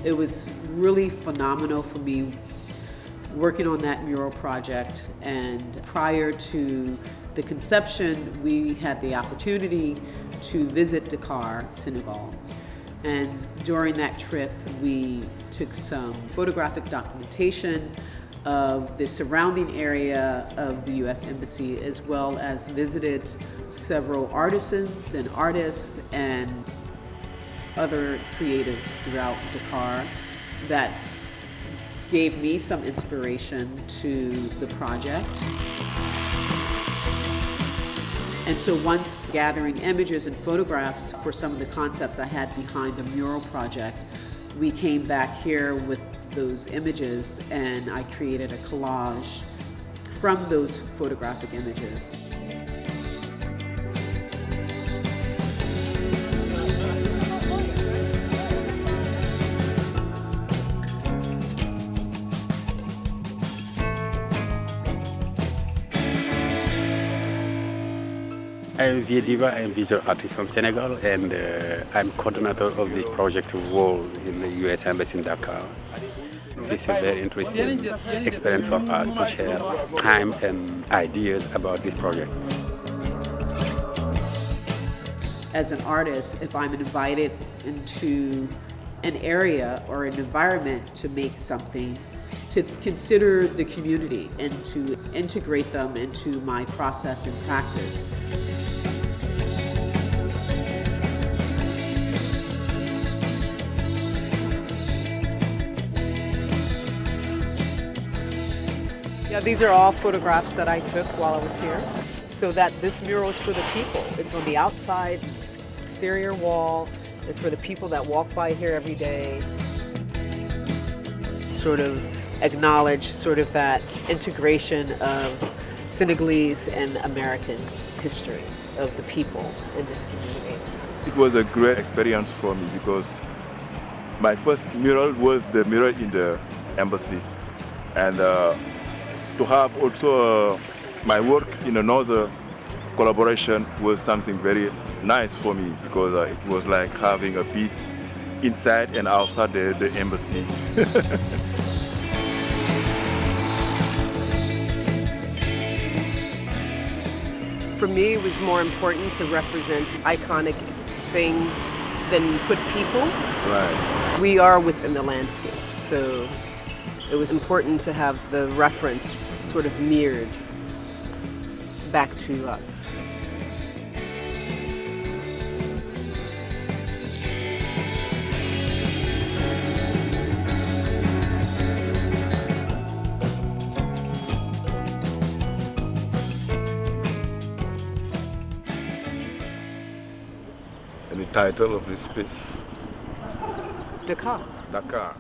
It was really phenomenal for me working on that mural project, and prior to the conception, we had the opportunity to visit Dakar, Senegal. And during that trip, we took some photographic documentation of the surrounding area of the U.S. Embassy, as well as visited several artisans and artists and other creatives throughout Dakar that gave me some inspiration to the project. And so once gathering images and photographs for some of the concepts I had behind the mural project, we came back here with those images and I created a collage from those photographic images. I'm Viediva, I'm a visual artist from Senegal, and I'm coordinator of this project Wall in the U.S. Embassy in Dakar. This is a very interesting experience for us to share time and ideas about this project. As an artist, if I'm invited into an area or an environment to make something, to consider the community and to integrate them into my process and practice. Yeah, these are all photographs that I took while I was here. So that this mural is for the people. It's on the outside exterior wall. It's for the people that walk by here every day. Sort of acknowledge sort of that integration of Senegalese and American history of the people in this community. It was a great experience for me because my first mural was the mural in the embassy, and to have also my work in another collaboration was something very nice for me because it was like having a piece inside and outside the embassy. For me, it was more important to represent iconic things than put people. Right. We are within the landscape, so it was important to have the reference sort of mirrored back to us. And the title of this piece? Dakar. Dakar.